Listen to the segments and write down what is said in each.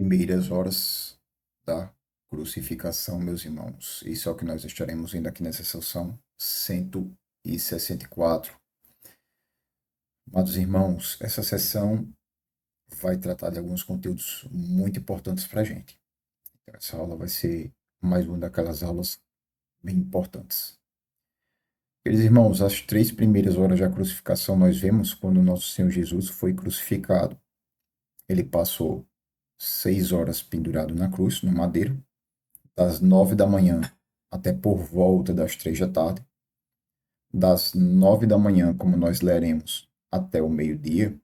Primeiras horas da crucificação, meus irmãos. Isso é o que nós estaremos vendo aqui nessa sessão 164. Amados irmãos, essa sessão vai tratar de alguns conteúdos muito importantes para a gente. Essa aula vai ser mais uma daquelas aulas bem importantes. Queridos irmãos, as 3 primeiras horas da crucificação nós vemos quando nosso Senhor Jesus foi crucificado. Ele passou 6 horas pendurado na cruz, no madeiro, das 9 da manhã até por volta das 3 da tarde, das 9 da manhã, como nós leremos, até o meio-dia.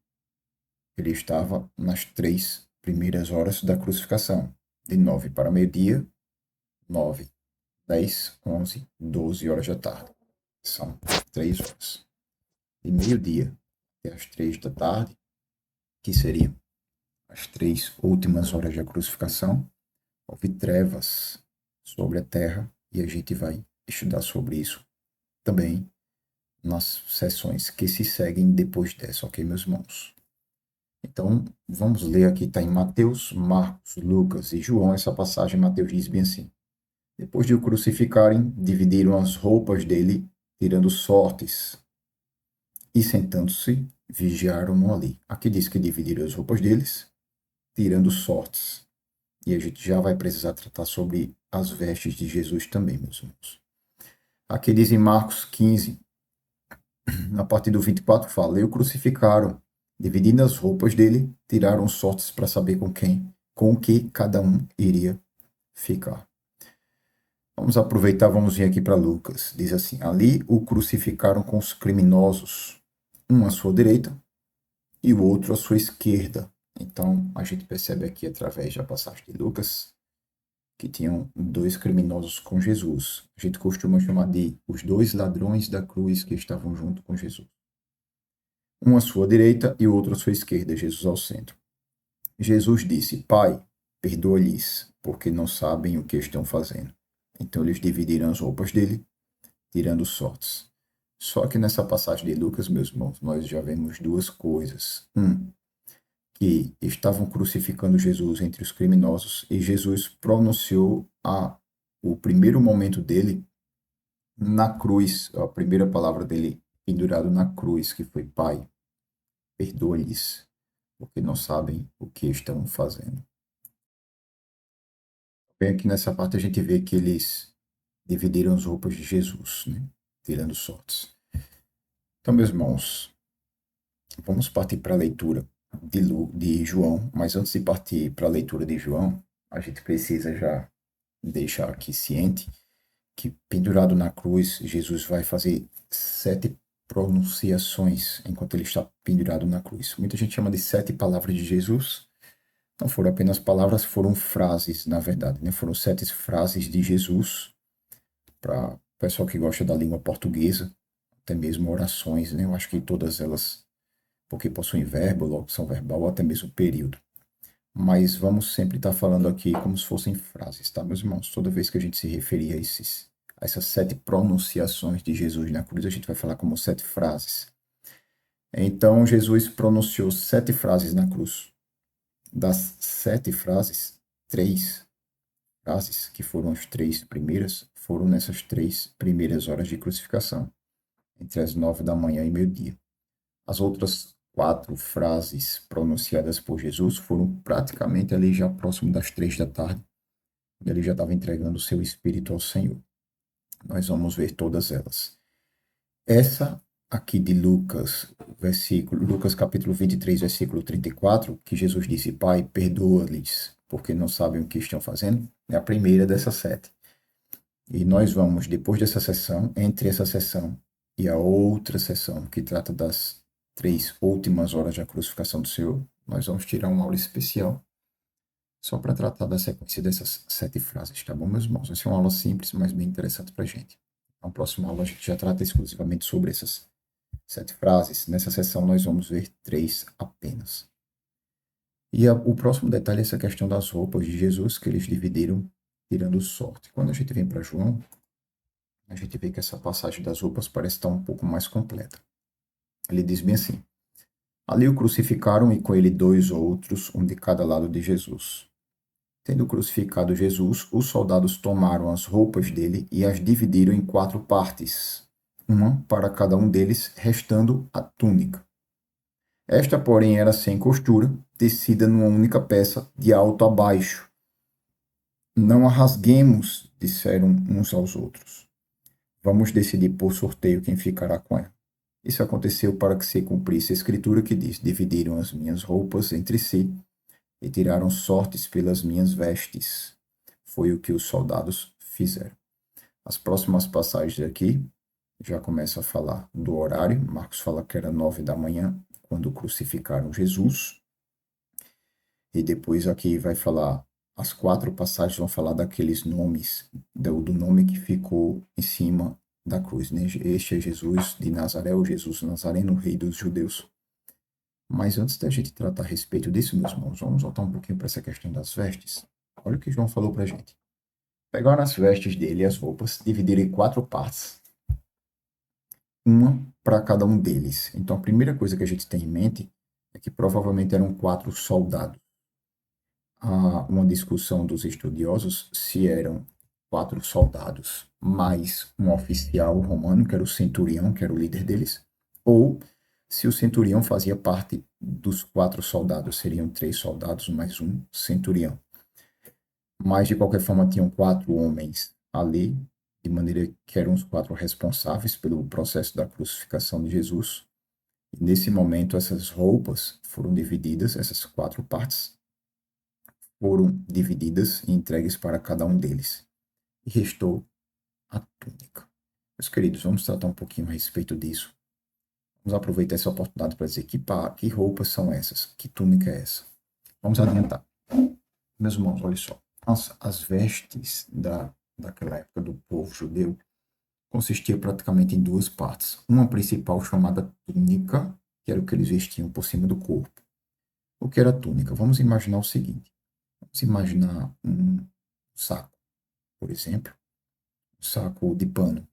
Ele estava nas 3 primeiras horas da crucificação, de 9 para meio-dia, 9, 10, 11, 12 horas da tarde. São 3 horas. De meio-dia até as 3 da tarde, que seriam as 3 últimas horas da crucificação, houve trevas sobre a terra e a gente vai estudar sobre isso também nas sessões que se seguem depois dessa, ok, meus irmãos? Então, vamos ler aqui, está em Mateus, Marcos, Lucas e João, essa passagem. Mateus diz bem assim: depois de o crucificarem, dividiram as roupas dele, tirando sortes, e sentando-se, vigiaram-no ali. Aqui diz que dividiram as roupas deles, tirando sortes. E a gente já vai precisar tratar sobre as vestes de Jesus também, meus irmãos. Aqui diz em Marcos 15, a partir do 24, fala: e o crucificaram, dividindo as roupas dele, tiraram sortes para saber com o que cada um iria ficar. Vamos aproveitar, vamos vir aqui para Lucas. Diz assim: ali o crucificaram com os criminosos, um à sua direita e o outro à sua esquerda. Então, a gente percebe aqui, através da passagem de Lucas, que tinham 2 criminosos com Jesus. A gente costuma chamar de os 2 ladrões da cruz que estavam junto com Jesus. Um à sua direita e o outro à sua esquerda, Jesus ao centro. Jesus disse: Pai, perdoa-lhes, porque não sabem o que estão fazendo. Então eles dividiram as roupas dele, tirando sortes. Só que nessa passagem de Lucas, meus irmãos, nós já vemos 2 coisas. Que estavam crucificando Jesus entre os criminosos, e Jesus pronunciou o primeiro momento dele na cruz, a primeira palavra dele pendurado na cruz, que foi: Pai, perdoa-lhes, porque não sabem o que estão fazendo. Bem, aqui nessa parte a gente vê que eles dividiram as roupas de Jesus, né? Tirando sortes. Então, meus irmãos, vamos partir para a leitura de João, mas antes de partir para a leitura de João, a gente precisa já deixar aqui ciente que, pendurado na cruz, Jesus vai fazer 7 pronunciações enquanto ele está pendurado na cruz. Muita gente chama de 7 palavras de Jesus. Não foram apenas palavras, foram frases, na verdade, né? Foram 7 frases de Jesus para o pessoal que gosta da língua portuguesa, até mesmo orações, né? Eu acho que todas elas, porque possuem verbo, locução verbal ou até mesmo período. Mas vamos sempre estar falando aqui como se fossem frases, tá, meus irmãos? Toda vez que a gente se referir a essas 7 pronunciações de Jesus na cruz, a gente vai falar como 7 frases. Então, Jesus pronunciou 7 frases na cruz. Das 7 frases, 3 frases, que foram as 3 primeiras, foram nessas 3 primeiras horas de crucificação, entre as 9 da manhã e meio-dia. As outras 4 frases pronunciadas por Jesus foram praticamente ali já próximo das 3 da tarde, quando ele já estava entregando o seu espírito ao Senhor. Nós vamos ver todas elas. Essa aqui de Lucas, Lucas capítulo 23, versículo 34, que Jesus disse: Pai, perdoa-lhes, porque não sabem o que estão fazendo, é a primeira dessas 7. E nós vamos, depois dessa sessão, entre essa sessão e a outra sessão, que trata das 3 últimas horas da crucificação do Senhor, nós vamos tirar uma aula especial só para tratar da sequência dessas 7 frases, tá bom, meus irmãos? Vai ser uma aula simples, mas bem interessante para a gente. Na próxima aula a gente já trata exclusivamente sobre essas 7 frases. Nessa sessão nós vamos ver 3 apenas. E o próximo detalhe é essa questão das roupas de Jesus, que eles dividiram tirando sorte. Quando a gente vem para João, a gente vê que essa passagem das roupas parece estar um pouco mais completa. Ele diz bem assim: ali o crucificaram e com ele 2 outros, um de cada lado de Jesus. Tendo crucificado Jesus, os soldados tomaram as roupas dele e as dividiram em 4 partes, uma para cada um deles, restando a túnica. Esta, porém, era sem costura, tecida numa única peça, de alto a baixo. Não a rasguemos, disseram uns aos outros. Vamos decidir por sorteio quem ficará com ela. Isso aconteceu para que se cumprisse a escritura que diz: dividiram as minhas roupas entre si e tiraram sortes pelas minhas vestes. Foi o que os soldados fizeram. As próximas passagens aqui já começa a falar do horário. Marcos fala que era 9 da manhã, quando crucificaram Jesus. E depois aqui vai falar, as 4 passagens vão falar daqueles nomes, do nome que ficou em cima da cruz, né? Este é Jesus de Nazaré, o Jesus Nazareno, rei dos judeus. Mas antes da gente tratar a respeito disso, meus irmãos, vamos voltar um pouquinho para essa questão das vestes. Olha o que João falou para a gente. Pegaram as vestes dele, as roupas, dividiram em 4 partes, uma para cada um deles. Então a primeira coisa que a gente tem em mente é que provavelmente eram 4 soldados. Há uma discussão dos estudiosos se eram 4 soldados mais um oficial romano, que era o centurião, que era o líder deles, ou se o centurião fazia parte dos 4 soldados, seriam 3 soldados mais um centurião. Mas, de qualquer forma, tinham 4 homens ali, de maneira que eram os 4 responsáveis pelo processo da crucificação de Jesus. E nesse momento, essas roupas foram divididas, essas 4 partes, foram divididas e entregues para cada um deles. E restou a túnica. Meus queridos, vamos tratar um pouquinho a respeito disso. Vamos aproveitar essa oportunidade para dizer que roupas são essas, que túnica é essa. Vamos adiantar. Meus irmãos, olha só. As vestes daquela época do povo judeu consistia praticamente em 2 partes. Uma principal chamada túnica, que era o que eles vestiam por cima do corpo. O que era túnica? Vamos imaginar o seguinte. Vamos imaginar um saco, por exemplo, um saco de pano.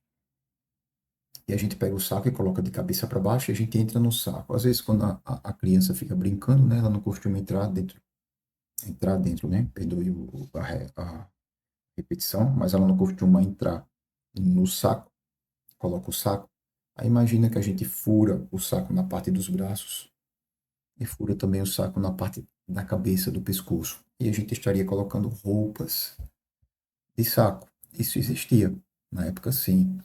E a gente pega o saco e coloca de cabeça para baixo e a gente entra no saco. Às vezes, quando a criança fica brincando, né, ela não costuma entrar dentro, né? Perdoe a repetição, mas ela não costuma entrar no saco, coloca o saco. Aí imagina que a gente fura o saco na parte dos braços e fura também o saco na parte da cabeça, do pescoço. E a gente estaria colocando roupas de saco. Isso existia na época, sim.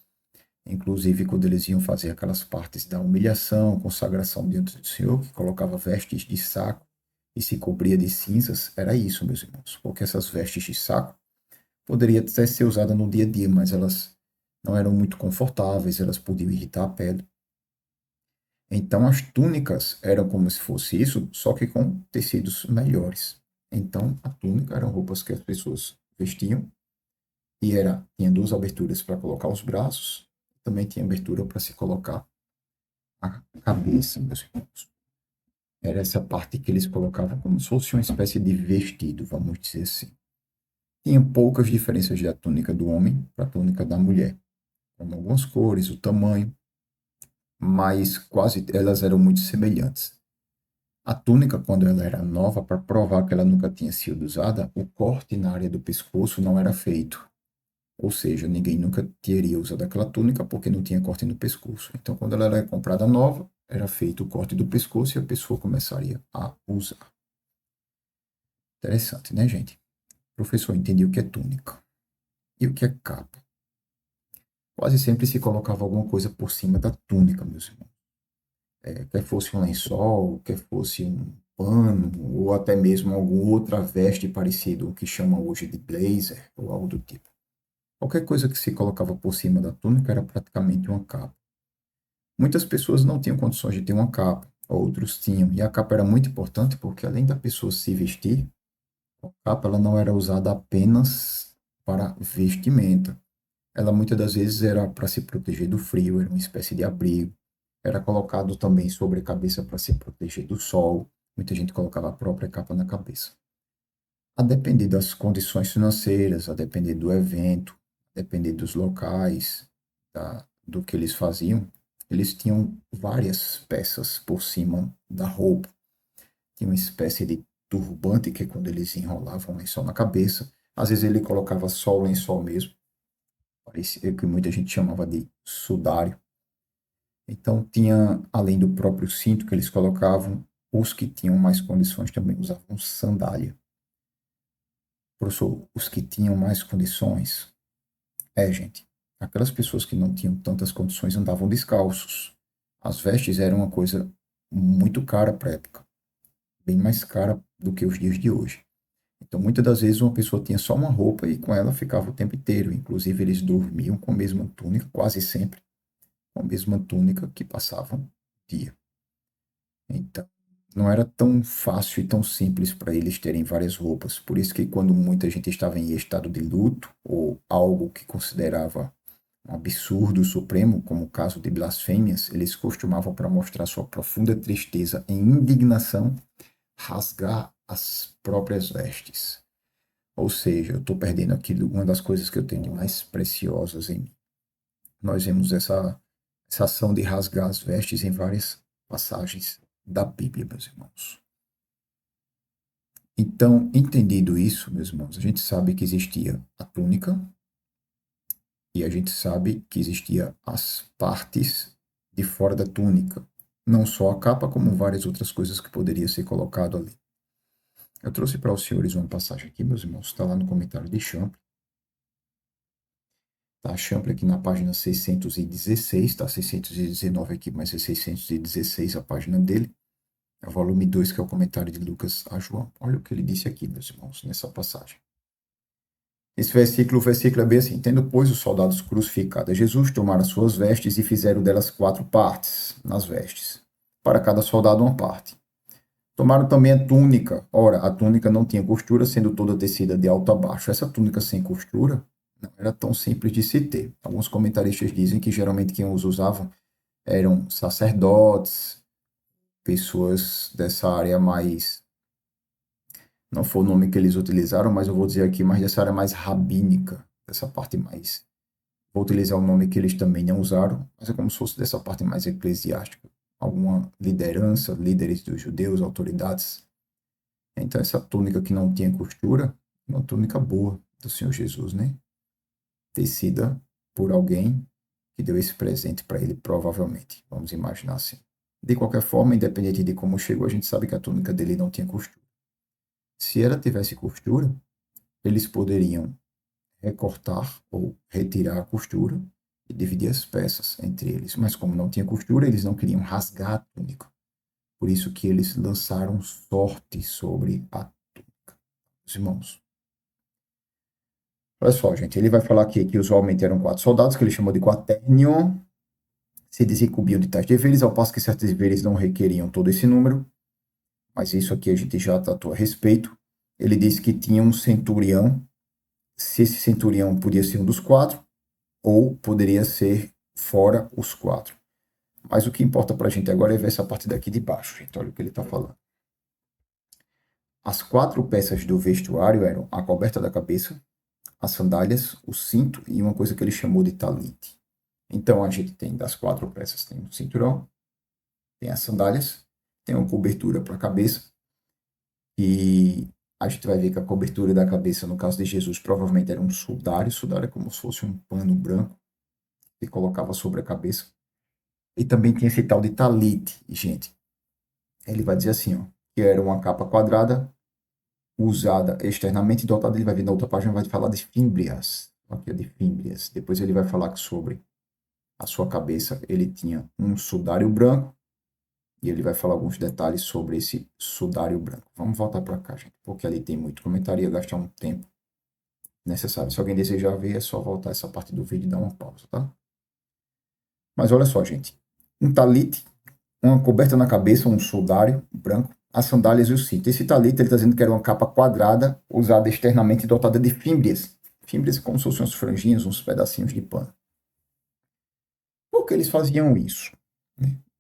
Inclusive, quando eles iam fazer aquelas partes da humilhação, consagração diante do Senhor, que colocava vestes de saco e se cobria de cinzas, era isso, meus irmãos. Porque essas vestes de saco poderiam até ser usadas no dia a dia, mas elas não eram muito confortáveis, elas podiam irritar a pele. Então, as túnicas eram como se fosse isso, só que com tecidos melhores. Então, a túnica eram roupas que as pessoas vestiam e tinha 2 aberturas para colocar os braços, também tinha abertura para se colocar a cabeça, meus irmãos. Era essa parte que eles colocavam como se fosse uma espécie de vestido, vamos dizer assim. Tinha poucas diferenças da túnica do homem para a túnica da mulher, como algumas cores, o tamanho, mas quase elas eram muito semelhantes. A túnica, quando ela era nova, para provar que ela nunca tinha sido usada, o corte na área do pescoço não era feito. Ou seja, ninguém nunca teria usado aquela túnica porque não tinha corte no pescoço. Então, quando ela era comprada nova, era feito o corte do pescoço e a pessoa começaria a usar. Interessante, né, gente? O professor entendeu o que é túnica. E o que é capa? Quase sempre se colocava alguma coisa por cima da túnica, meus irmãos. Quer fosse um lençol, quer fosse um pano, ou até mesmo alguma outra veste parecida, o que chamam hoje de blazer, ou algo do tipo. Qualquer coisa que se colocava por cima da túnica era praticamente uma capa. Muitas pessoas não tinham condições de ter uma capa, outros tinham, e a capa era muito importante porque além da pessoa se vestir, a capa ela não era usada apenas para vestimenta. Ela muitas das vezes era para se proteger do frio, era uma espécie de abrigo. Era colocado também sobre a cabeça para se proteger do sol. Muita gente colocava a própria capa na cabeça. A depender das condições financeiras, a depender do evento, a depender dos locais, do que eles faziam, eles tinham várias peças por cima da roupa. Tinha uma espécie de turbante, que é quando eles enrolavam o lençol na cabeça. Às vezes ele colocava só o lençol mesmo, parecia que muita gente chamava de sudário. Então tinha, além do próprio cinto que eles colocavam, os que tinham mais condições também usavam sandália. Professor, os que tinham mais condições, gente, aquelas pessoas que não tinham tantas condições andavam descalços. As vestes eram uma coisa muito cara para a época, bem mais cara do que os dias de hoje. Então, muitas das vezes, uma pessoa tinha só uma roupa e com ela ficava o tempo inteiro. Inclusive, eles dormiam com a mesma túnica, quase sempre com a mesma túnica que passavam o dia. Então, não era tão fácil e tão simples para eles terem várias roupas. Por isso que quando muita gente estava em estado de luto, ou algo que considerava um absurdo supremo, como o caso de blasfêmias, eles costumavam, para mostrar sua profunda tristeza e indignação, rasgar as próprias vestes. Ou seja, eu estou perdendo aquilo, uma das coisas que eu tenho de mais preciosas em mim. Nós vemos essa ação de rasgar as vestes em várias passagens da Bíblia, meus irmãos. Então, entendido isso, meus irmãos, a gente sabe que existia a túnica e a gente sabe que existia as partes de fora da túnica, não só a capa, como várias outras coisas que poderia ser colocado ali. Eu trouxe para os senhores uma passagem aqui, meus irmãos, está lá no comentário de Champlin. Tá, Champlin aqui na página 616, tá 619 aqui, mas é 616 a página dele. É o volume 2, que é o comentário de Lucas a João. Olha o que ele disse aqui, meus irmãos, nessa passagem. Esse versículo é bem assim: tendo, pois, os soldados crucificado a Jesus, tomaram suas vestes e fizeram delas 4 partes nas vestes, para cada soldado uma parte. Tomaram também a túnica. Ora, a túnica não tinha costura, sendo toda tecida de alto a baixo. Essa túnica sem costura não era tão simples de se ter. Alguns comentaristas dizem que geralmente quem os usavam eram sacerdotes, pessoas dessa área mais, não foi o nome que eles utilizaram, mas eu vou dizer aqui, mais dessa área mais rabínica, dessa parte mais, vou utilizar o nome que eles também não usaram, mas é como se fosse dessa parte mais eclesiástica, alguma liderança, líderes dos judeus, autoridades. Então essa túnica que não tinha costura, uma túnica boa do Senhor Jesus, né? Tecida por alguém que deu esse presente para ele, provavelmente, vamos imaginar assim. De qualquer forma, independente de como chegou, a gente sabe que a túnica dele não tinha costura. Se ela tivesse costura, eles poderiam recortar ou retirar a costura e dividir as peças entre eles. Mas como não tinha costura, eles não queriam rasgar a túnica. Por isso que eles lançaram sorte sobre a túnica. Os irmãos. Olha só, gente, ele vai falar aqui que usualmente eram 4 soldados, que ele chamou de quaternio, se desincumbiam de tais deveres, ao passo que certos deveres não requeriam todo esse número, mas isso aqui a gente já tratou a respeito. Ele disse que tinha um centurião, se esse centurião podia ser um dos 4, ou poderia ser fora os 4. Mas o que importa para a gente agora é ver essa parte daqui de baixo, gente. Olha o que ele está falando. As 4 peças do vestuário eram a coberta da cabeça, as sandálias, o cinto e uma coisa que ele chamou de talite. Então a gente tem das 4 peças, tem o cinturão, tem as sandálias, tem uma cobertura para a cabeça, e a gente vai ver que a cobertura da cabeça, no caso de Jesus, provavelmente era um sudário. Sudário é como se fosse um pano branco que colocava sobre a cabeça. E também tem esse tal de talite, gente. Ele vai dizer assim, ó, que era uma capa quadrada, usada externamente, dotada, ele vai ver na outra página, vai falar de fímbrias. Aqui, de fímbrias. Depois ele vai falar sobre a sua cabeça, ele tinha um sudário branco, e ele vai falar alguns detalhes sobre esse sudário branco. Vamos voltar para cá, gente, porque ali tem muito comentário, ia gastar um tempo necessário. Se alguém desejar ver, é só voltar essa parte do vídeo e dar uma pausa, tá? Mas olha só, gente. Um talite, uma coberta na cabeça, um sudário branco, as sandálias e o cinto. Esse talite, ele está dizendo que era uma capa quadrada, usada externamente e dotada de fímbrias. Fímbrias como se fossem umas franjinhas, uns pedacinhos de pano. Por que eles faziam isso?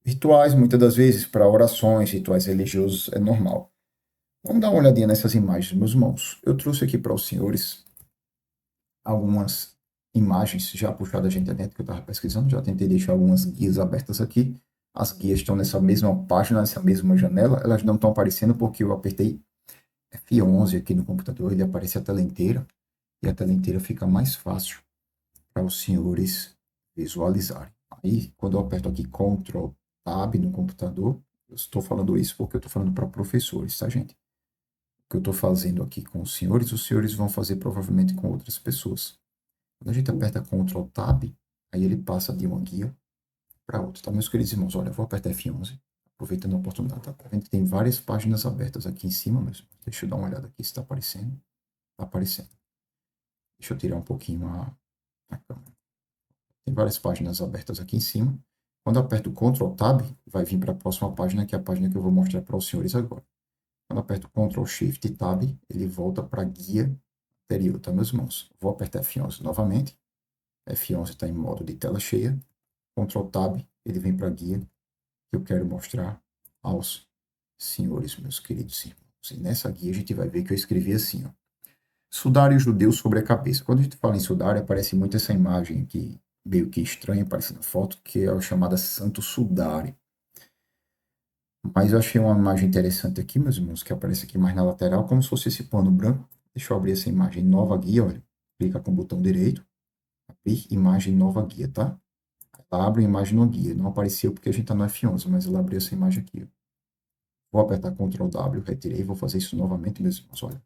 Rituais, muitas das vezes, para orações, rituais religiosos, é normal. Vamos dar uma olhadinha nessas imagens, meus irmãos. Eu trouxe aqui para os senhores algumas imagens já puxadas da internet que eu estava pesquisando. Já tentei deixar algumas guias abertas aqui. As guias estão nessa mesma página, nessa mesma janela. Elas não estão aparecendo porque eu apertei F11 aqui no computador, ele aparece a tela inteira, e a tela inteira fica mais fácil para os senhores visualizarem. Aí, quando eu aperto aqui Ctrl Tab no computador, eu estou falando isso porque eu estou falando para professores, tá, gente? O que eu estou fazendo aqui com os senhores vão fazer provavelmente com outras pessoas. Quando a gente aperta Ctrl Tab, aí ele passa de uma guia para outra, tá, meus queridos irmãos? Olha, eu vou apertar F11, aproveitando a oportunidade, tá? Tá vendo que tem várias páginas abertas aqui em cima mesmo. Deixa eu dar uma olhada aqui se está aparecendo. Está aparecendo. Deixa eu tirar um pouquinho a câmera. Tem várias páginas abertas aqui em cima. Quando eu aperto Ctrl Tab, vai vir para a próxima página, que é a página que eu vou mostrar para os senhores agora. Quando eu aperto Ctrl Shift Tab, ele volta para a guia anterior, tá, meus irmãos? Vou apertar F11 novamente. F11 está em modo de tela cheia. Ctrl Tab, ele vem para a guia que eu quero mostrar aos senhores, meus queridos irmãos. E nessa guia a gente vai ver que eu escrevi assim, ó. Sudário judeu sobre a cabeça. Quando a gente fala em sudário, aparece muito essa imagem aqui, meio que estranha, aparece na foto, que é a chamada Santo Sudário. Mas eu achei uma imagem interessante aqui, meus irmãos, que aparece aqui mais na lateral, como se fosse esse pano branco. Deixa eu abrir essa imagem, nova guia, olha. Clica com o botão direito, abrir imagem, nova guia, tá? Ela abre a imagem no guia. Não apareceu porque a gente está no F11, mas ela abriu essa imagem aqui. Vou apertar Ctrl W, retirei, vou fazer isso novamente, meus irmãos, olha.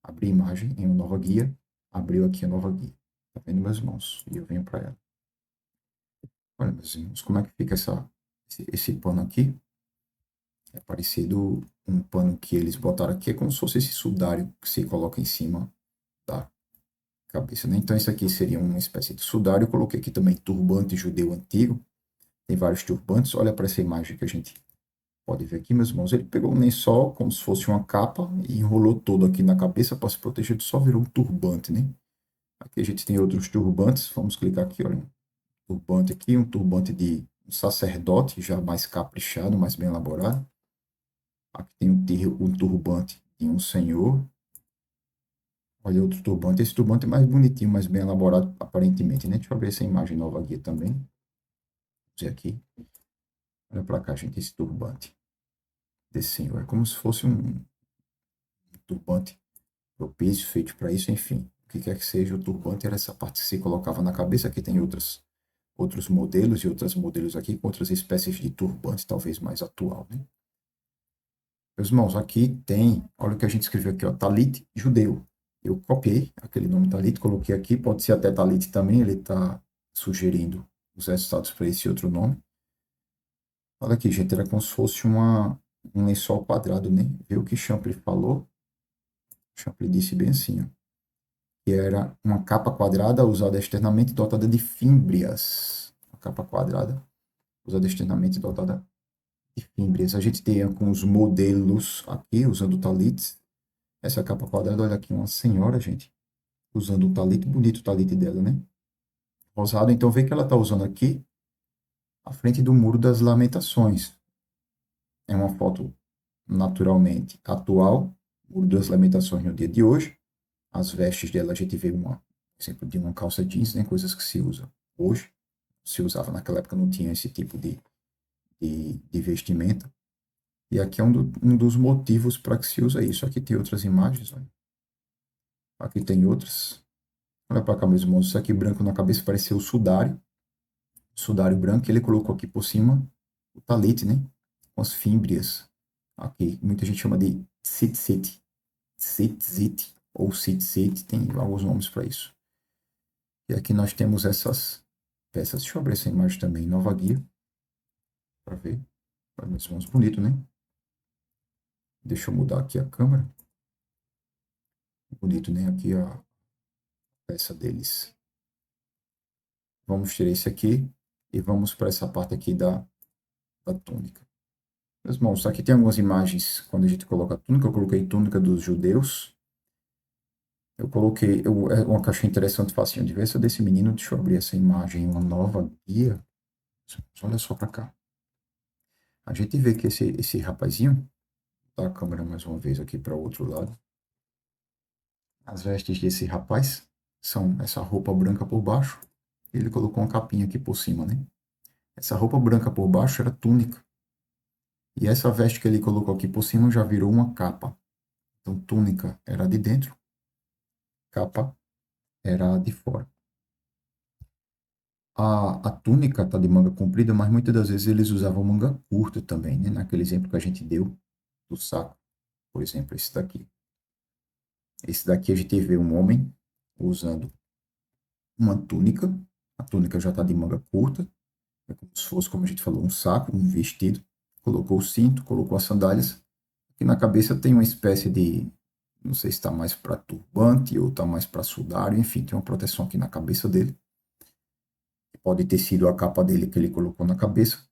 Abri imagem em uma nova guia, abriu aqui a nova guia. Tá vendo, meus irmãos? E eu venho para ela. Olha, meus irmãos, como é que fica esse pano aqui? É parecido um pano que eles botaram aqui, é como se fosse esse sudário que se coloca em cima da cabeça, né? Então, isso aqui seria uma espécie de sudário. Eu coloquei aqui também turbante judeu antigo. Tem vários turbantes. Olha para essa imagem que a gente pode ver aqui, meus irmãos. Ele pegou um lençol como se fosse uma capa e enrolou todo aqui na cabeça para se proteger. Só virou um turbante, né? Aqui a gente tem outros turbantes. Vamos clicar aqui, olha. Um turbante aqui, um turbante de um sacerdote, já mais caprichado, mais bem elaborado. Aqui tem um turbante de um senhor. Olha outro turbante. Esse turbante é mais bonitinho, mais bem elaborado, aparentemente, né? Deixa eu ver essa imagem nova aqui também. Vou dizer aqui. Olha para cá, gente, esse turbante desse senhor. É como se fosse um turbante propício, feito para isso, enfim. O que quer que seja, o turbante era essa parte que se colocava na cabeça. Aqui tem outros modelos e outros modelos aqui com outras espécies de turbante, talvez mais atual, né? Meus irmãos, aqui tem, olha o que a gente escreveu aqui, ó, talit judeu. Eu copiei aquele nome talit, coloquei aqui, pode ser até talit também, ele está sugerindo os resultados para esse outro nome. Olha aqui, gente, era como se fosse um lençol quadrado, né? Viu o que Champlin falou? Champlin disse bem assim, ó, que era uma capa quadrada usada externamente dotada de fímbrias. Uma capa quadrada usada externamente dotada de fímbrias. A gente tem alguns modelos aqui usando talites. Essa capa quadrada, olha aqui, uma senhora, gente, usando um talite, bonito o talite dela, né? Rosado, então vê que ela está usando aqui à frente do Muro das Lamentações. É uma foto naturalmente atual, Muro das Lamentações no dia de hoje. As vestes dela, a gente vê exemplo de uma calça jeans, né? Coisas que se usa hoje. Se usava naquela época, não tinha esse tipo de vestimenta. E aqui é um dos motivos para que se usa isso. Aqui tem outras imagens, olha. Aqui tem outras. Olha para cá, meus irmãos. Isso aqui branco na cabeça pareceu o sudário. Sudário branco. Ele colocou aqui por cima o talete, né? Com as fímbrias. Aqui, muita gente chama de tzitzit. Tzitzit ou tzitzit. Tem alguns nomes para isso. E aqui nós temos essas peças. Deixa eu abrir essa imagem também. Nova guia. Para ver. Olha, meus irmãos. Bonito, né? Deixa eu mudar aqui a câmera. Bonito, né? Aqui a peça deles. Vamos tirar esse aqui e vamos para essa parte aqui da túnica. Meus irmãos, aqui tem algumas imagens quando a gente coloca a túnica. Eu coloquei túnica dos judeus. Eu coloquei é uma caixinha interessante, facinho de ver. Essa desse menino, deixa eu abrir essa imagem, uma nova guia. Olha só para cá. A gente vê que esse rapazinho, tá a câmera mais uma vez aqui para o outro lado. As vestes desse rapaz são essa roupa branca por baixo. Ele colocou uma capinha aqui por cima, né? Essa roupa branca por baixo era túnica. E essa veste que ele colocou aqui por cima já virou uma capa. Então, túnica era de dentro, capa era de fora. A túnica tá de manga comprida, mas muitas das vezes eles usavam manga curta também, né? Naquele exemplo que a gente deu do saco, por exemplo, esse daqui. Esse daqui a gente vê um homem usando uma túnica. A túnica já está de manga curta, é como se fosse, como a gente falou, um saco, um vestido. Colocou o cinto, colocou as sandálias. Aqui na cabeça tem uma espécie de, não sei se está mais para turbante ou está mais para sudário, enfim, tem uma proteção aqui na cabeça dele. Pode ter sido a capa dele que ele colocou na cabeça.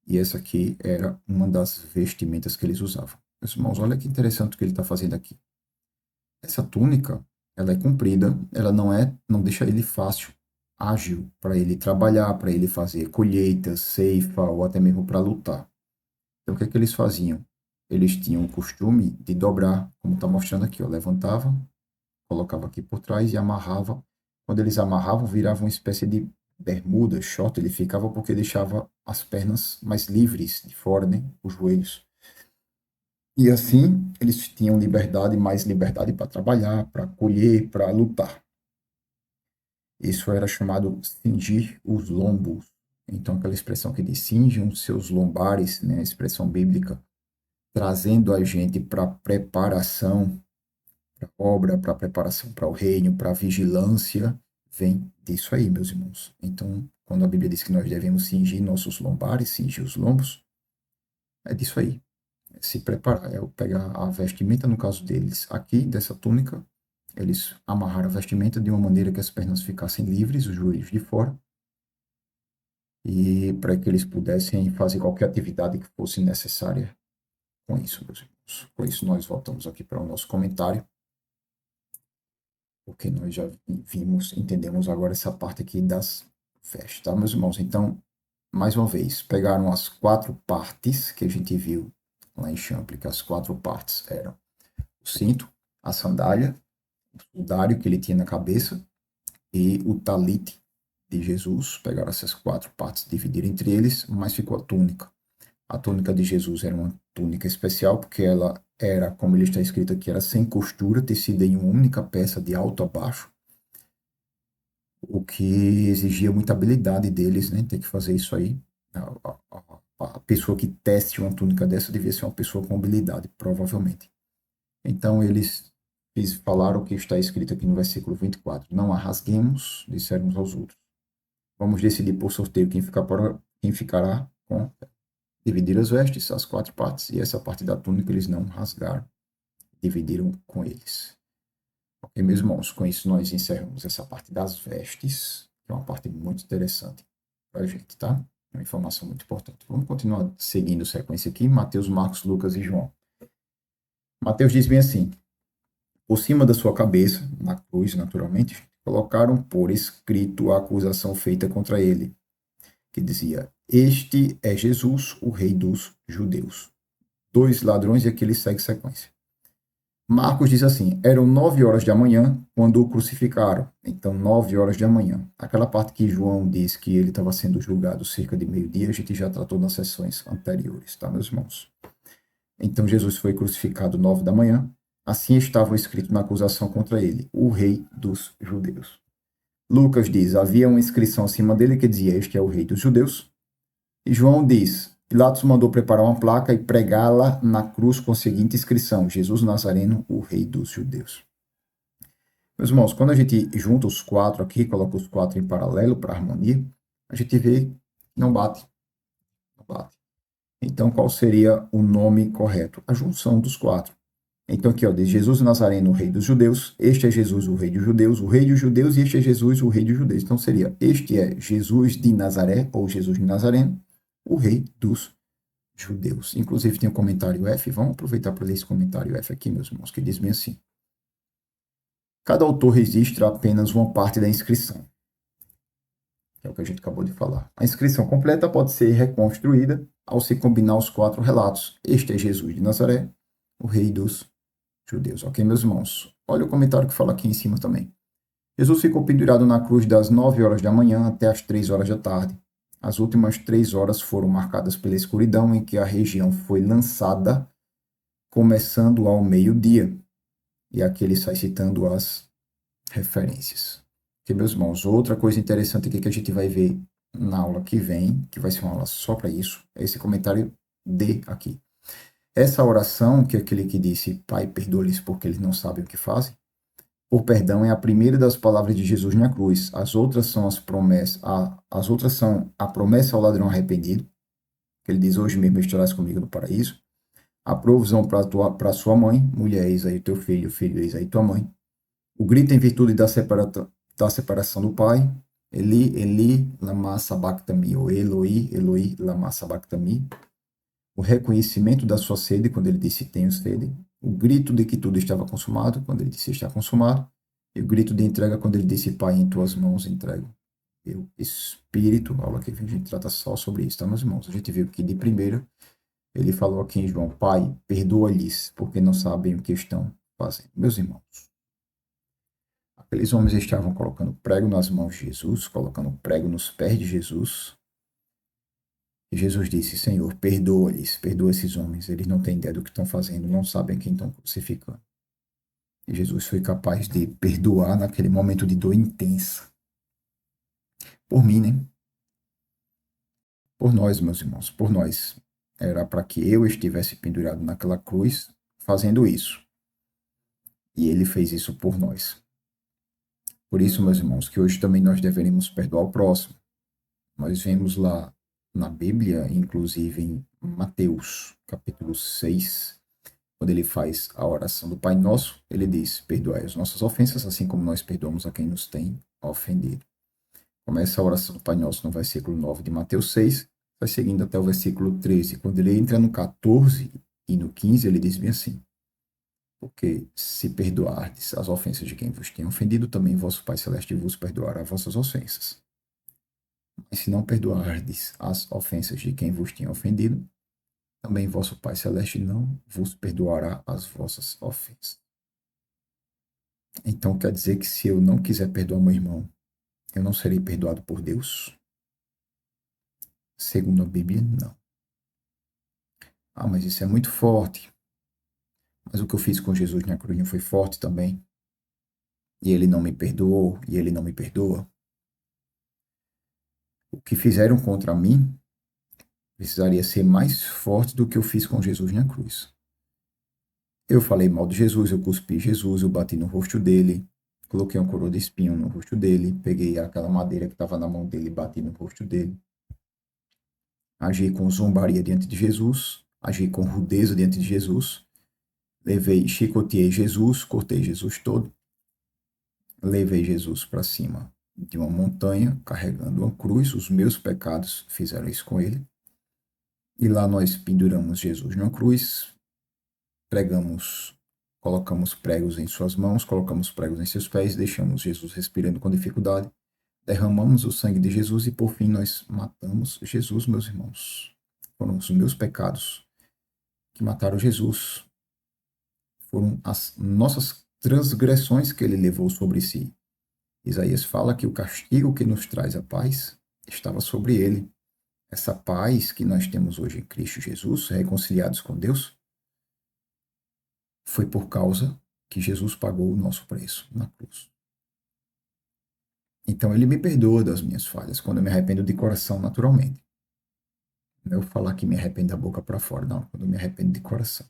E essa aqui era uma das vestimentas que eles usavam. Meus irmãos, olha que interessante o que ele está fazendo aqui. Essa túnica, ela é comprida, ela não deixa ele fácil, ágil para ele trabalhar, para ele fazer colheitas, ceifa ou até mesmo para lutar. Então, o que é que eles faziam? Eles tinham o costume de dobrar, como está mostrando aqui, ó, levantava, colocava aqui por trás e amarrava. Quando eles amarravam, virava uma espécie de bermuda, short, ele ficava porque deixava as pernas mais livres de fora, né? Os joelhos. E assim, eles tinham liberdade, mais liberdade para trabalhar, para colher, para lutar. Isso era chamado cingir os lombos. Então, aquela expressão que diz cinjam os seus lombares, né? A expressão bíblica, trazendo a gente para preparação, para a obra, para preparação para o reino, para a vigilância, vem disso aí, meus irmãos. Então, quando a Bíblia diz que nós devemos cingir nossos lombares, cingir os lombos, é disso aí. É se preparar, é pegar a vestimenta, no caso deles, aqui, dessa túnica, eles amarraram a vestimenta de uma maneira que as pernas ficassem livres, os joelhos de fora, e para que eles pudessem fazer qualquer atividade que fosse necessária com isso, meus irmãos. Com isso, nós voltamos aqui para o nosso comentário, porque nós já vimos, entendemos agora essa parte aqui das vestes, tá, meus irmãos? Então, mais uma vez, pegaram as 4 partes que a gente viu lá em Champlin, que as 4 partes eram o cinto, a sandália, o sudário que ele tinha na cabeça e o talite de Jesus. Pegaram essas 4 partes, dividiram entre eles, mas ficou a túnica. A túnica de Jesus era uma túnica especial, porque ela era, como ele está escrito aqui, era sem costura, tecida em uma única peça de alto a baixo, o que exigia muita habilidade deles, né? Ter que fazer isso aí. A pessoa que teste uma túnica dessa devia ser uma pessoa com habilidade, provavelmente. Então eles falaram o que está escrito aqui no versículo 24. Não a rasguemos, disseram uns aos outros. Vamos decidir por sorteio quem ficará com. Dividir as vestes, as 4 partes, e essa parte da túnica eles não rasgaram, dividiram com eles. Ok, meus irmãos, com isso nós encerramos essa parte das vestes, que é uma parte muito interessante para a gente, tá? Uma informação muito importante. Vamos continuar seguindo a sequência aqui, Mateus, Marcos, Lucas e João. Mateus diz bem assim: por cima da sua cabeça, na cruz, naturalmente, colocaram por escrito a acusação feita contra ele, que dizia: este é Jesus, o rei dos judeus. 2 ladrões, e aqui ele segue sequência. Marcos diz assim: eram 9 horas da manhã quando o crucificaram. Então, 9 horas da manhã. Aquela parte que João diz que ele estava sendo julgado cerca de meio-dia, a gente já tratou nas sessões anteriores, tá, meus irmãos? Então, Jesus foi crucificado 9 da manhã. Assim estava escrito na acusação contra ele: o rei dos judeus. Lucas diz: havia uma inscrição acima dele que dizia: este é o rei dos judeus. E João diz: Pilatos mandou preparar uma placa e pregá-la na cruz com a seguinte inscrição: Jesus Nazareno, o rei dos judeus. Meus irmãos, quando a gente junta os 4 aqui, coloca os 4 em paralelo para harmonia, a gente vê que não bate. Não bate. Então, qual seria o nome correto? A junção dos 4. Então, aqui, ó, diz Jesus Nazareno, o rei dos judeus. Este é Jesus, o rei dos judeus, o rei dos judeus, e este é Jesus, o rei dos judeus. Então, seria: este é Jesus de Nazaré, ou Jesus de Nazareno, o rei dos judeus. Inclusive tem o comentário F, vamos aproveitar para ler esse comentário F aqui, meus irmãos, que diz bem assim: cada autor registra apenas uma parte da inscrição, que é o que a gente acabou de falar. A inscrição completa pode ser reconstruída ao se combinar os 4 relatos. Este é Jesus de Nazaré, o rei dos judeus. Ok, meus irmãos? Olha o comentário que fala aqui em cima também. Jesus ficou pendurado na cruz das 9 horas da manhã até as 3 horas da tarde. As últimas 3 horas foram marcadas pela escuridão em que a região foi lançada começando ao meio-dia. E aqui ele sai citando as referências. Porque, meus irmãos, outra coisa interessante aqui que a gente vai ver na aula que vem, que vai ser uma aula só para isso, é esse comentário D aqui. Essa oração, que é aquele que disse, Pai, perdoa-lhes porque eles não sabem o que fazem, por perdão é a primeira das palavras de Jesus na cruz. As outras são as promessas, as outras são a promessa ao ladrão arrependido, que ele diz, hoje mesmo estarás comigo no paraíso. A provisão para sua mãe, mulher, eis aí teu filho, filho, eis aí tua mãe. O grito em virtude da separação do pai, Eli, Eli, lama sabachthani, ou Eloi, Eloi, lama sabachthani. O reconhecimento da sua sede, quando ele disse tenho sede. O grito de que tudo estava consumado, quando ele disse está consumado. E o grito de entrega, quando ele disse Pai, em tuas mãos entrego. E o Espírito, a aula que vem, a gente trata só sobre isso, tá, meus irmãos? A gente viu que de primeira, ele falou aqui em João, Pai, perdoa-lhes, porque não sabem o que estão fazendo. Meus irmãos, aqueles homens estavam colocando prego nas mãos de Jesus, colocando prego nos pés de Jesus. E Jesus disse, Senhor, perdoa-lhes, perdoa esses homens, eles não têm ideia do que estão fazendo, não sabem quem estão crucificando. E Jesus foi capaz de perdoar naquele momento de dor intensa. Por mim, né? Por nós, meus irmãos, por nós. Era para que eu estivesse pendurado naquela cruz fazendo isso. E ele fez isso por nós. Por isso, meus irmãos, que hoje também nós deveríamos perdoar o próximo. Nós vemos lá na Bíblia, inclusive em Mateus, capítulo 6, quando ele faz a oração do Pai Nosso, ele diz, perdoai as nossas ofensas, assim como nós perdoamos a quem nos tem ofendido. Começa a oração do Pai Nosso no versículo 9 de Mateus 6, vai seguindo até o versículo 13. Quando ele entra no 14 e no 15, ele diz bem assim, porque se perdoardes as ofensas de quem vos tem ofendido, também vosso Pai Celeste vos perdoará vossas ofensas. Mas se não perdoardes as ofensas de quem vos tem ofendido, também vosso Pai Celeste não vos perdoará as vossas ofensas. Então quer dizer que se eu não quiser perdoar meu irmão, eu não serei perdoado por Deus? Segundo a Bíblia, não. Ah, mas isso é muito forte. Mas o que eu fiz com Jesus na cruz não foi forte também? E ele não me perdoou, e ele não me perdoa? O que fizeram contra mim precisaria ser mais forte do que eu fiz com Jesus na cruz. Eu falei mal de Jesus, eu cuspi Jesus, eu bati no rosto dele, coloquei uma coroa de espinho no rosto dele, peguei aquela madeira que estava na mão dele e bati no rosto dele. Agi com zombaria diante de Jesus, agi com rudeza diante de Jesus, chicoteei Jesus, cortei Jesus todo, levei Jesus para cima de uma montanha, carregando uma cruz, os meus pecados fizeram isso com ele. E lá nós penduramos Jesus numa cruz, pregamos, colocamos pregos em suas mãos, colocamos pregos em seus pés, deixamos Jesus respirando com dificuldade, derramamos o sangue de Jesus e por fim nós matamos Jesus, meus irmãos. Foram os meus pecados que mataram Jesus. Foram as nossas transgressões que ele levou sobre si. Isaías fala que o castigo que nos traz a paz estava sobre ele. Essa paz que nós temos hoje em Cristo Jesus, reconciliados com Deus, foi por causa que Jesus pagou o nosso preço na cruz. Então ele me perdoa das minhas falhas, quando eu me arrependo de coração naturalmente. Não é eu falar que me arrependo da boca para fora, não, quando eu me arrependo de coração.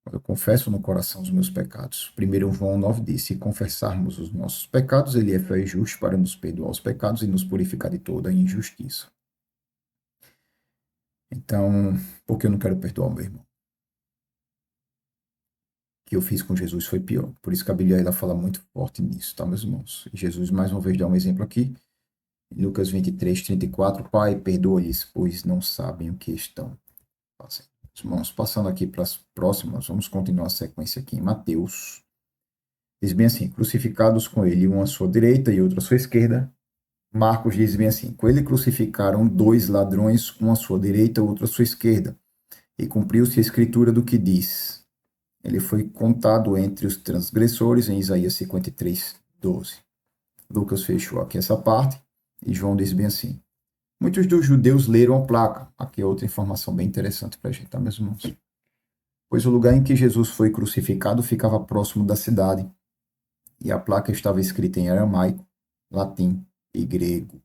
Quando eu confesso no coração os meus pecados. 1 João 9 diz, se confessarmos os nossos pecados, ele é fiel e justo para nos perdoar os pecados e nos purificar de toda a injustiça. Então, por que eu não quero perdoar o meu irmão? O que eu fiz com Jesus foi pior. Por isso que a Bíblia ela fala muito forte nisso, tá, meus irmãos? E Jesus, mais uma vez, dá um exemplo aqui. Em Lucas 23, 34, Pai, perdoa-lhes, pois não sabem o que estão fazendo. Irmãos, passando aqui para as próximas, vamos continuar a sequência aqui em Mateus. Diz bem assim, crucificados com ele, um à sua direita e outro à sua esquerda. Marcos diz bem assim, com ele crucificaram dois ladrões, um à sua direita, outro à sua esquerda. E cumpriu-se a escritura do que diz. Ele foi contado entre os transgressores em Isaías 53, 12. Lucas fechou aqui essa parte e João diz bem assim. Muitos dos judeus leram a placa. Aqui é outra informação bem interessante para a gente, tá, meus irmãos? pois o lugar em que Jesus foi crucificado ficava próximo da cidade, e a placa estava escrita em aramaico, latim e grego.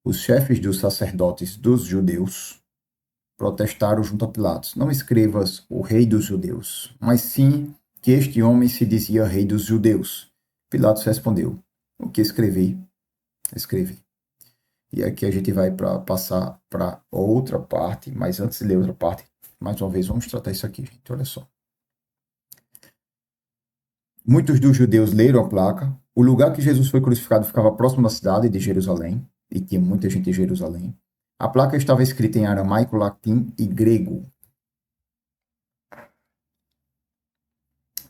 Os chefes dos sacerdotes dos judeus protestaram junto a Pilatos: Não escrevas o rei dos judeus, mas sim que este homem se dizia rei dos judeus. Pilatos respondeu: O que escrevi, escrevi. E aqui a gente vai passar para outra parte, mas antes de ler outra parte, mais uma vez, vamos tratar isso aqui, gente. Olha só. Muitos dos judeus leram a placa. O lugar que Jesus foi crucificado ficava próximo da cidade de Jerusalém, e tinha muita gente em Jerusalém. A placa estava escrita em aramaico, latim e grego.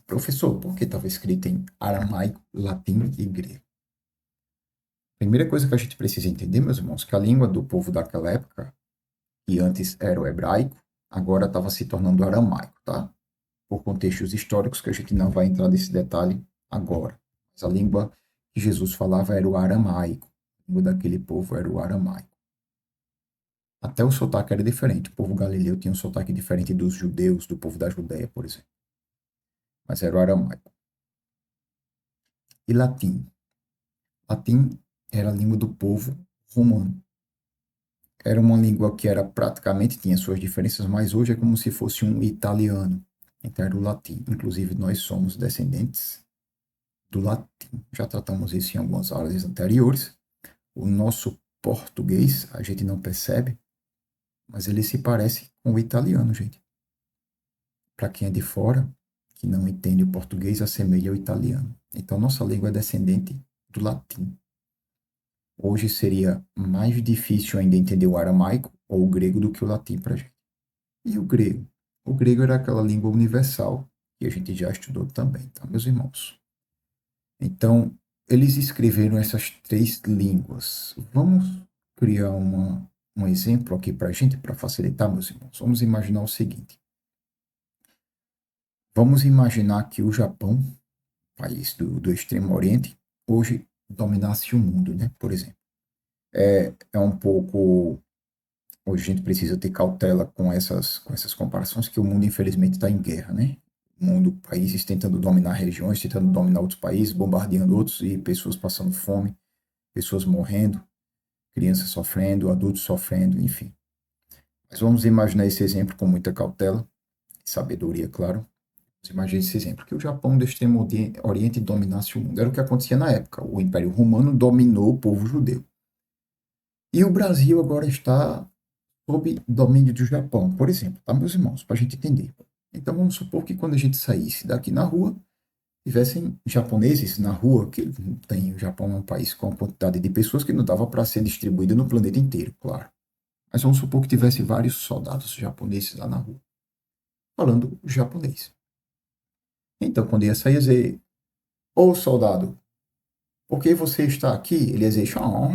Professor, por que estava escrita em aramaico, latim e grego? Primeira coisa que a gente precisa entender, meus irmãos, que a língua do povo daquela época, que antes era o hebraico, agora estava se tornando aramaico, tá? Por contextos históricos que a gente não vai entrar nesse detalhe agora. Mas a língua que Jesus falava era o aramaico. A língua daquele povo era o aramaico. Até o sotaque era diferente. O povo galileu tinha um sotaque diferente dos judeus, do povo da Judéia, por exemplo. Mas era o aramaico. E latim. Latim era a língua do povo romano. Era uma língua que era praticamente, tinha suas diferenças, mas hoje é como se fosse um italiano. Então era o latim. Inclusive nós somos descendentes do latim. Já tratamos isso em algumas aulas anteriores. O nosso português, a gente não percebe, mas ele se parece com o italiano, gente. Para quem é de fora, que não entende o português, assemelha ao italiano. Então nossa língua é descendente do latim. Hoje seria mais difícil ainda entender o aramaico ou o grego do que o latim para a gente. E o grego? O grego era aquela língua universal que a gente já estudou também, tá, meus irmãos? Então, eles escreveram essas três línguas. Vamos criar um exemplo aqui para a gente, para facilitar, meus irmãos. Vamos imaginar o seguinte. Vamos imaginar que o Japão, país do Extremo Oriente, hoje dominasse o mundo, né? Por exemplo. É um pouco... Hoje a gente precisa ter cautela com essas comparações, que o mundo, infelizmente, está em guerra, né? O mundo, países tentando dominar regiões, tentando dominar outros países, bombardeando outros e pessoas passando fome, pessoas morrendo, crianças sofrendo, adultos sofrendo, enfim. Mas vamos imaginar esse exemplo com muita cautela e sabedoria, claro. Vamos imaginar esse exemplo, que o Japão do Extremo Oriente dominasse o mundo. Era o que acontecia na época. O Império Romano dominou o povo judeu. E o Brasil agora está sob domínio do Japão, por exemplo, tá, meus irmãos, para a gente entender. Então vamos supor que quando a gente saísse daqui na rua, tivessem japoneses na rua, que tem, o Japão é um país com uma quantidade de pessoas que não dava para ser distribuída no planeta inteiro, claro. Mas vamos supor que tivesse vários soldados japoneses lá na rua, falando japonês. Então, quando ia sair, ia dizer, ô soldado, por que você está aqui? Ele ia dizer, então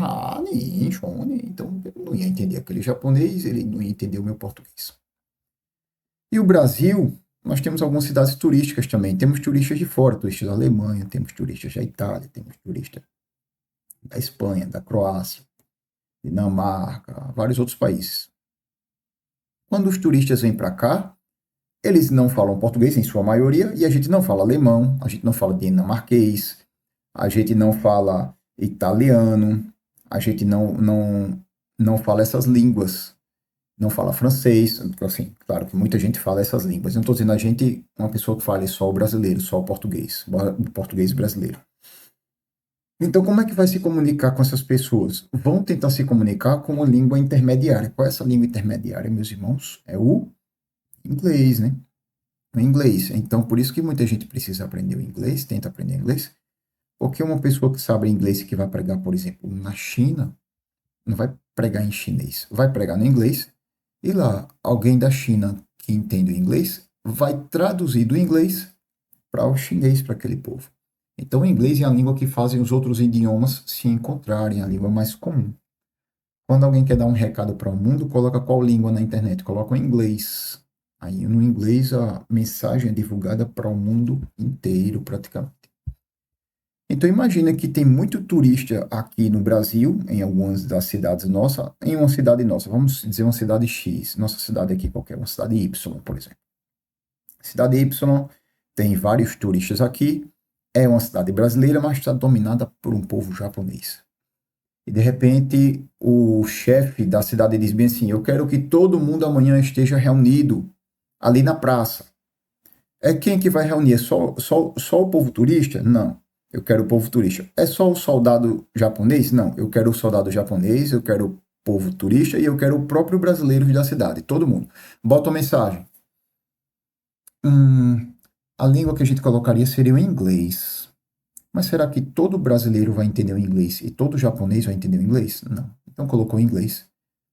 eu não ia entender aquele japonês, ele não ia entender o meu português. E o Brasil, nós temos algumas cidades turísticas também. Temos turistas de fora, turistas da Alemanha, temos turistas da Itália, temos turistas da Espanha, da Croácia, Dinamarca, vários outros países. Quando os turistas vêm para cá, eles não falam português em sua maioria, e a gente não fala alemão, a gente não fala dinamarquês, a gente não fala italiano, a gente não fala essas línguas, não fala francês, assim, claro que muita gente fala essas línguas. Eu não estou dizendo a gente, uma pessoa que fale só o brasileiro, só o português brasileiro. Então, como é que vai se comunicar com essas pessoas? Vão tentar se comunicar com uma língua intermediária. Qual é essa língua intermediária, meus irmãos? É o inglês, né? O inglês. Então, por isso que muita gente precisa aprender o inglês, tenta aprender inglês, porque uma pessoa que sabe inglês e que vai pregar, por exemplo, na China, não vai pregar em chinês, vai pregar no inglês, e lá alguém da China que entende o inglês vai traduzir do inglês para o chinês, para aquele povo. Então, o inglês é a língua que fazem os outros idiomas se encontrarem, a língua mais comum. Quando alguém quer dar um recado para o mundo, coloca qual língua na internet? Coloca o inglês. Aí, no inglês, a mensagem é divulgada para o mundo inteiro, praticamente. Então, imagina que tem muito turista aqui no Brasil, em algumas das cidades nossas, em uma cidade nossa, vamos dizer uma cidade X, nossa cidade aqui qualquer, uma cidade Y, por exemplo. Cidade Y tem vários turistas aqui, é uma cidade brasileira, mas está dominada por um povo japonês. E de repente o chefe da cidade diz bem assim: eu quero que todo mundo amanhã esteja reunido ali na praça. É quem que vai reunir? É só o povo turista? Não. Eu quero o povo turista. É só o soldado japonês? Não. Eu quero o soldado japonês, eu quero o povo turista e eu quero o próprio brasileiro da cidade. Todo mundo. Bota uma mensagem. A língua que a gente colocaria seria o inglês. Mas será que todo brasileiro vai entender o inglês e todo japonês vai entender o inglês? Não. Então colocou em inglês.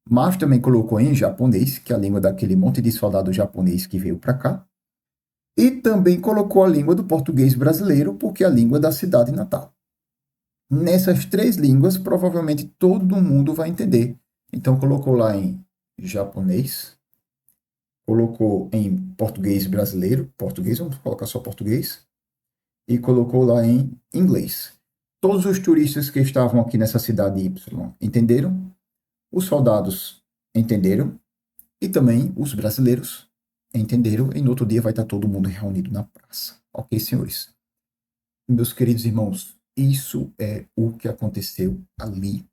Mas também colocou em japonês, que é a língua daquele monte de soldado japonês que veio para cá. E também colocou a língua do português brasileiro, porque é a língua da cidade natal. Nessas três línguas, provavelmente todo mundo vai entender. Então colocou lá em japonês, colocou em português brasileiro, português, vamos colocar só português, e colocou lá em inglês. Todos os turistas que estavam aqui nessa cidade Y entenderam, os soldados entenderam, e também os brasileiros entenderam, e no outro dia vai estar todo mundo reunido na praça. Ok, senhores? Meus queridos irmãos, isso é o que aconteceu ali.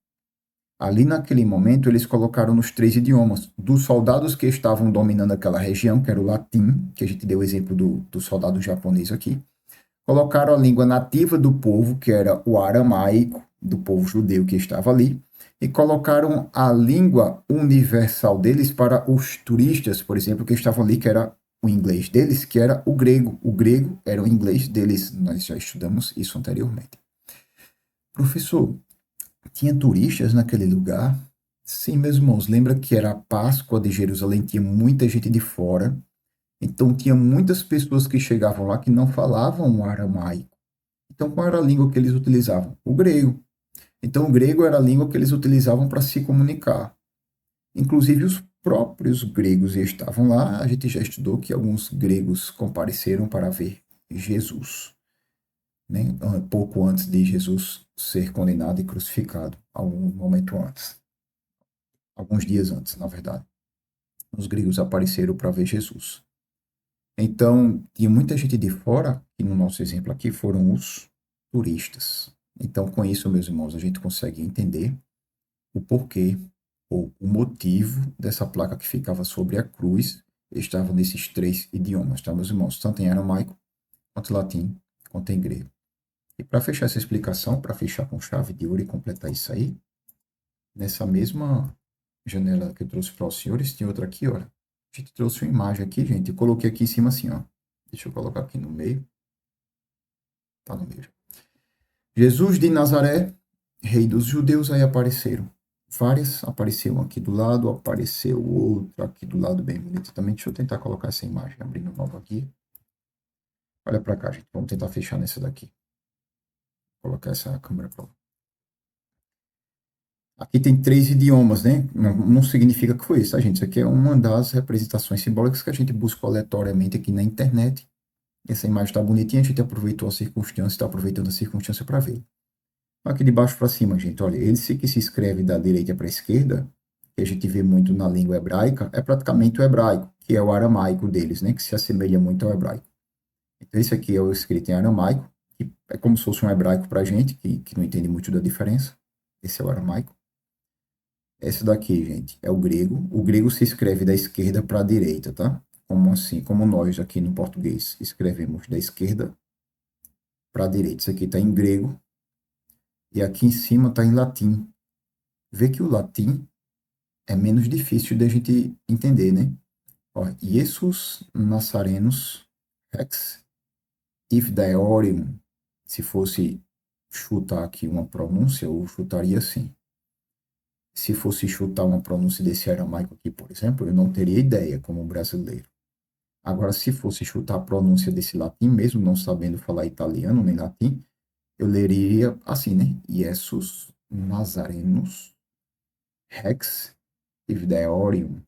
Ali naquele momento, eles colocaram nos três idiomas. Dos soldados que estavam dominando aquela região, que era o latim, que a gente deu o exemplo do soldado japonês aqui, colocaram a língua nativa do povo, que era o aramaico, do povo judeu que estava ali, e colocaram a língua universal deles para os turistas, por exemplo, que estavam ali, que era o inglês deles, que era o grego. O grego era o inglês deles. Nós já estudamos isso anteriormente. Professor, tinha turistas naquele lugar? Sim, meus irmãos, lembra que era a Páscoa de Jerusalém, tinha muita gente de fora, então tinha muitas pessoas que chegavam lá que não falavam o aramaico. Então, qual era a língua que eles utilizavam? O grego. Então, o grego era a língua que eles utilizavam para se comunicar. Inclusive, os próprios gregos estavam lá. A gente já estudou que alguns gregos compareceram para ver Jesus, né? Pouco antes de Jesus ser condenado e crucificado, algum momento antes, alguns dias antes, na verdade. Os gregos apareceram para ver Jesus. Então, tinha muita gente de fora, e no nosso exemplo aqui foram os turistas. Então, com isso, meus irmãos, a gente consegue entender o porquê ou o motivo dessa placa que ficava sobre a cruz estava nesses três idiomas, tá, meus irmãos? Tanto em aramaico, quanto em latim, quanto em grego. E para fechar essa explicação, para fechar com chave de ouro e completar isso aí, nessa mesma janela que eu trouxe para os senhores, tem outra aqui, olha. A gente trouxe uma imagem aqui, gente. Eu coloquei aqui em cima assim, ó. Deixa eu colocar aqui no meio. Tá no meio. Jesus de Nazaré, rei dos judeus, aí apareceram. Várias, apareceu um aqui do lado, apareceu outro aqui do lado, bem bonito também. Deixa eu tentar colocar essa imagem, abrindo nova aqui. Olha para cá, gente. Vamos tentar fechar nessa daqui. Vou colocar essa câmera para lá. Aqui tem três idiomas, né? Não significa que foi isso, tá, gente? Isso aqui é uma das representações simbólicas que a gente busca aleatoriamente aqui na internet. Essa imagem está bonitinha, a gente aproveitou a circunstância, está aproveitando a circunstância para ver. Aqui de baixo para cima, gente, olha, esse que se escreve da direita para a esquerda, que a gente vê muito na língua hebraica, é praticamente o hebraico, que é o aramaico deles, né? Que se assemelha muito ao hebraico. Então, esse aqui é o escrito em aramaico, que é como se fosse um hebraico para a gente, que não entende muito da diferença. Esse é o aramaico. Esse daqui, gente, é o grego. O grego se escreve da esquerda para a direita, tá? Como assim? Como nós aqui no português escrevemos da esquerda para a direita. Isso aqui está em grego e aqui em cima está em latim. Vê que o latim é menos difícil de a gente entender, né? Ó, Jesus Nazarenos Rex Ifdaeorium. Se fosse chutar aqui uma pronúncia, eu chutaria assim. Se fosse chutar uma pronúncia desse aramaico aqui, por exemplo, eu não teria ideia como brasileiro. Agora, se fosse chutar a pronúncia desse latim, mesmo não sabendo falar italiano nem latim, eu leria assim, né? Jesus Nazarenus Rex Evdeorium.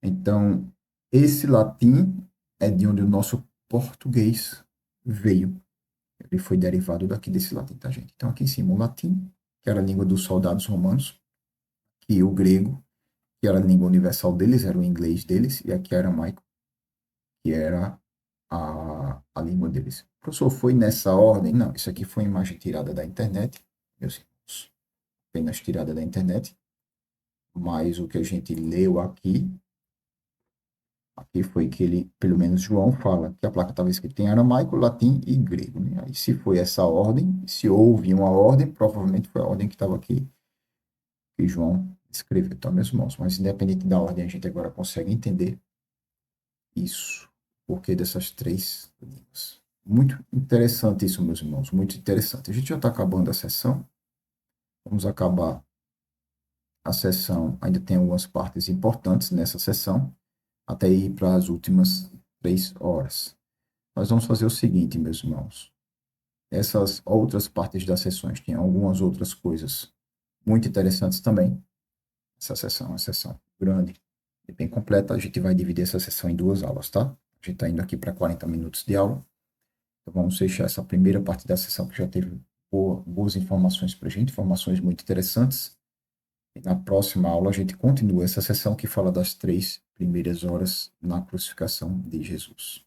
Então, esse latim é de onde o nosso português veio. Ele foi derivado daqui desse latim, tá, gente? Então, aqui em cima, o latim, que era a língua dos soldados romanos, e o grego, que era a língua universal deles, era o inglês deles, e aqui aramaico, que era a língua deles. Professor, foi nessa ordem? Não, isso aqui foi imagem tirada da internet, meus irmãos. Apenas tirada da internet. Mas o que a gente leu aqui foi que ele, pelo menos João fala, que a placa estava escrita em aramaico, latim e grego, né? Aí se foi essa ordem, se houve uma ordem, provavelmente foi a ordem que estava aqui, que João escreveu, tá, meus irmãos? Mas independente da ordem, a gente agora consegue entender isso, o porquê dessas três línguas. Muito interessante isso, meus irmãos, muito interessante. A gente já está acabando a sessão, vamos acabar a sessão, ainda tem algumas partes importantes nessa sessão, até ir para as últimas 3 horas. Nós vamos fazer o seguinte, meus irmãos. Essas outras partes das sessões tem algumas outras coisas muito interessantes também. Essa sessão é uma sessão grande e bem completa. A gente vai dividir essa sessão em 2 aulas, tá? A gente está indo aqui para 40 minutos de aula. Então vamos fechar essa primeira parte da sessão que já teve boas informações para a gente, informações muito interessantes. E na próxima aula a gente continua essa sessão que fala das 3 primeiras horas na crucificação de Jesus.